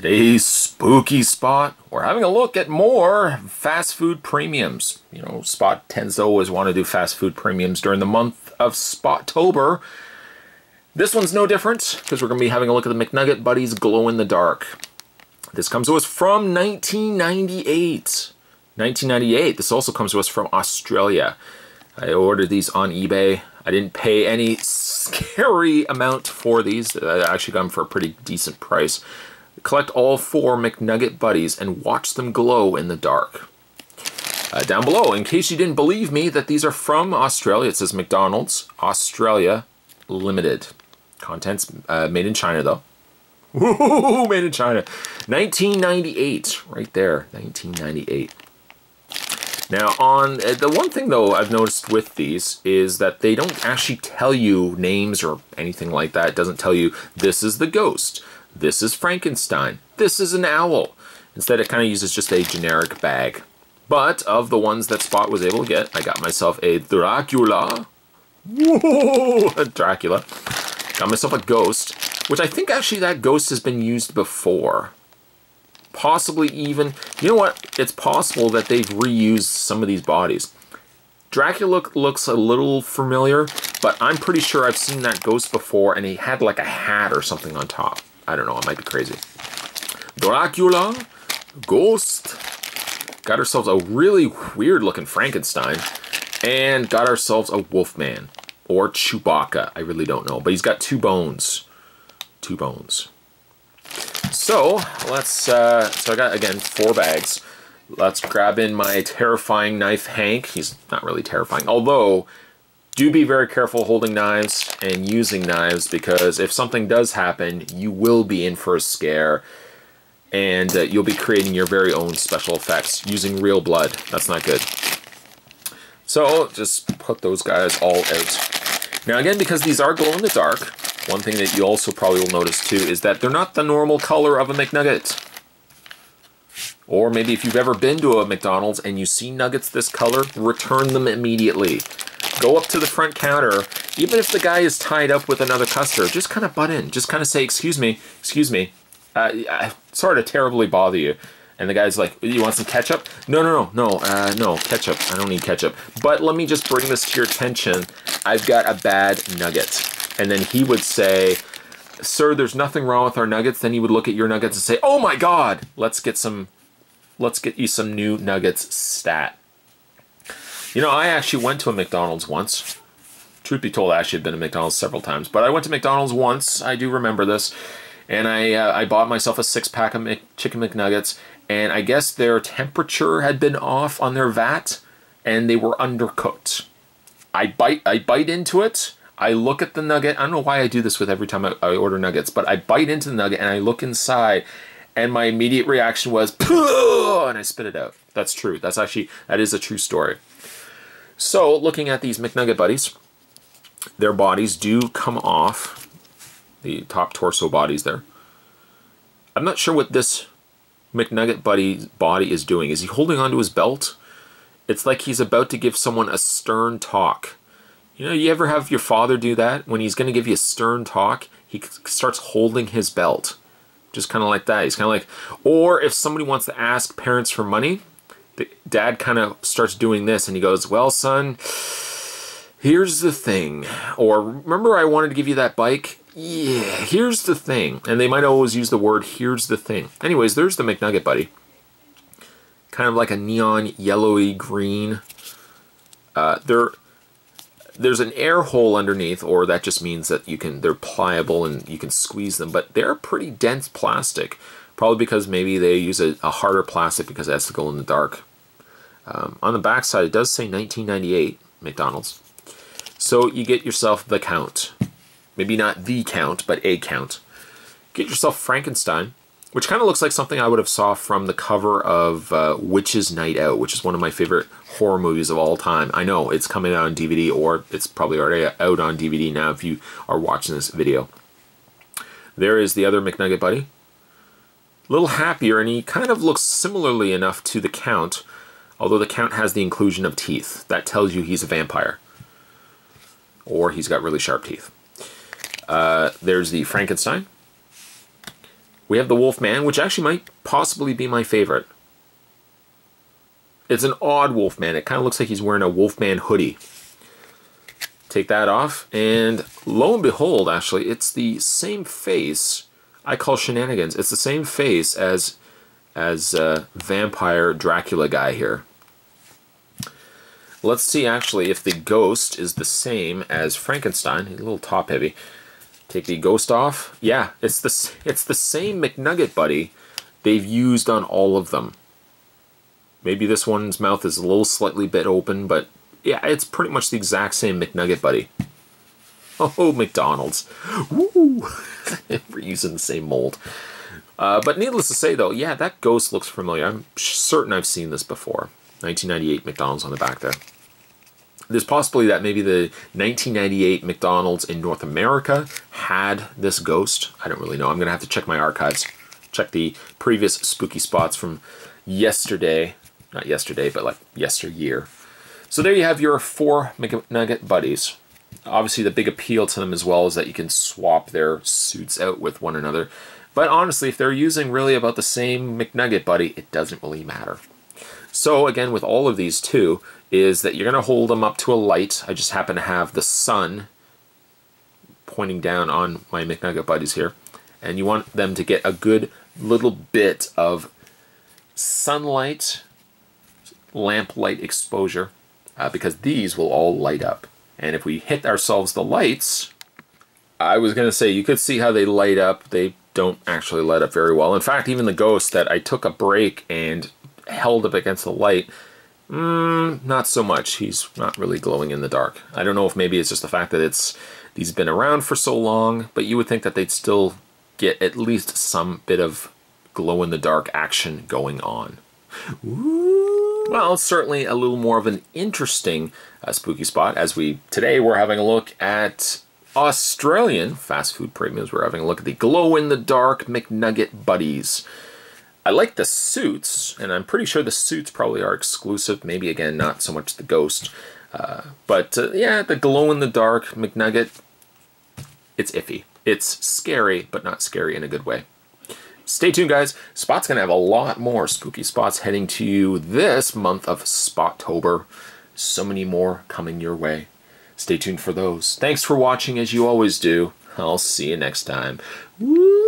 Today's spooky spot, we're having a look at more fast food premiums. You know, Spot tends to always want to do fast food premiums during the month of Spottober. This one's no different because we're going to be having a look at the McNugget Buddies Glow in the Dark. This comes to us from 1998. 1998. This also comes to us from Australia. I ordered these on eBay. I didn't pay any scary amount for these. I actually got them for a pretty decent price. Collect all 4 McNugget Buddies and watch them glow in the dark. Down below, in case you didn't believe me that these are from Australia, it says McDonald's, Australia Limited. Contents made in China, though. Woohoo, made in China. 1998, right there, 1998. Now, on the one thing, though, I've noticed with these is that they don't actually tell you names or anything like that. It doesn't tell you, this is the ghost, this is Frankenstein, this is an owl. Instead, it kind of uses just a generic bag. But of the ones that Spot was able to get, I got myself a Dracula. Whoa, a Dracula. Got myself a ghost, which I think actually that ghost has been used before. Possibly even, you know what? It's possible that they've reused some of these bodies. Dracula looks a little familiar, but I'm pretty sure I've seen that ghost before, and he had like a hat or something on top. I don't know, I might be crazy. Dracula, ghost. Got ourselves a really weird looking Frankenstein, and got ourselves a Wolfman, or Chewbacca, I really don't know, but he's got 2 bones. 2 bones. So, let's, so I got, again, 4 bags. Let's grab in my terrifying knife Hank. He's not really terrifying, although, do be very careful holding knives and using knives, because if something does happen, you will be in for a scare, and you'll be creating your very own special effects using real blood. That's not good. So, just put those guys all out. Now again, because these are glow in the dark, one thing that you also probably will notice too is that they're not the normal color of a McNugget. Or maybe if you've ever been to a McDonald's and you see nuggets this color, return them immediately. Go up to the front counter, even if the guy is tied up with another customer, just kind of butt in. Just kind of say, excuse me, sorry to terribly bother you. And the guy's like, you want some ketchup? No, ketchup. I don't need ketchup. But let me just bring this to your attention. I've got a bad nugget. And then he would say, sir, there's nothing wrong with our nuggets. Then he would look at your nuggets and say, oh my God, let's get you some new nuggets stat. You know, I actually went to a McDonald's once. Truth be told, I actually had been to McDonald's several times. But I went to McDonald's once, I do remember this. And I bought myself a 6-pack of Chicken McNuggets. And I guess their temperature had been off on their vat. And they were undercooked. I bite into it. I look at the nugget. I don't know why I do this with every time I order nuggets. But I bite into the nugget and I look inside. And my immediate reaction was, "Pooh!" And I spit it out. That's true. That is a true story. So, looking at these McNugget Buddies, their bodies do come off. The top torso bodies there. I'm not sure what this McNugget Buddy's body is doing. Is he holding onto his belt? It's like he's about to give someone a stern talk. You know, you ever have your father do that? When he's going to give you a stern talk, he starts holding his belt. Just kind of like that. He's kind of like, or if somebody wants to ask parents for money, the dad kind of starts doing this and he goes, well, son, here's the thing. Or, remember I wanted to give you that bike? Yeah, here's the thing. And they might always use the word, here's the thing. Anyways, there's the McNugget Buddy. Kind of like a neon yellowy green. There's an air hole underneath, or that just means that they're pliable and you can squeeze them, but they're pretty dense plastic. Probably because maybe they use a harder plastic because it has to go in the dark. On the back side, it does say 1998 McDonald's. So you get yourself the count. Maybe not the count, but a count. Get yourself Frankenstein, which kind of looks like something I would have saw from the cover of Witch's Night Out, which is one of my favorite horror movies of all time. I know it's coming out on DVD, or it's probably already out on DVD now if you are watching this video. There is the other McNugget Buddy. A little happier, and he kind of looks similarly enough to the Count, although the Count has the inclusion of teeth. That tells you he's a vampire. Or he's got really sharp teeth. There's the Frankenstein. We have the Wolfman, which actually might possibly be my favorite. It's an odd Wolfman. It kind of looks like he's wearing a Wolfman hoodie. Take that off, and lo and behold, actually, it's the same face. I call shenanigans. It's the same face as vampire Dracula guy here. Let's see, actually, if the ghost is the same as Frankenstein. He's a little top heavy. Take the ghost off. Yeah, it's the same McNugget buddy they've used on all of them. Maybe this one's mouth is a little slightly bit open, but yeah, it's pretty much the exact same McNugget buddy. Oh, McDonald's. Woo! We're using the same mold. But needless to say, though, yeah, that ghost looks familiar. I'm certain I've seen this before. 1998 McDonald's on the back there. There's possibly that maybe the 1998 McDonald's in North America had this ghost. I don't really know. I'm going to have to check my archives. Check the previous spooky spots from yesterday. Not yesterday, but like yesteryear. So there you have your 4 McNugget buddies. Obviously, the big appeal to them as well is that you can swap their suits out with one another. But honestly, if they're using really about the same McNugget buddy, it doesn't really matter. So again, with all of these too, is that you're going to hold them up to a light. I just happen to have the sun pointing down on my McNugget buddies here. And you want them to get a good little bit of sunlight, lamplight exposure, because these will all light up. And if we hit ourselves the lights, I was going to say, you could see how they light up. They don't actually light up very well. In fact, even the ghost that I took a break and held up against the light, not so much. He's not really glowing in the dark. I don't know if maybe it's just the fact that these been around for so long, but you would think that they'd still get at least some bit of glow-in-the-dark action going on. Ooh. Well, it's certainly a little more of an interesting spooky spot, as today we're having a look at Australian fast food premiums. We're having a look at the glow-in-the-dark McNugget buddies. I like the suits, and I'm pretty sure the suits probably are exclusive. Maybe, again, not so much the ghost. But yeah, the glow-in-the-dark McNugget, it's iffy. It's scary, but not scary in a good way. Stay tuned, guys. Spot's going to have a lot more spooky spots heading to you this month of Spottober. So many more coming your way. Stay tuned for those. Thanks for watching, as you always do. I'll see you next time. Woo!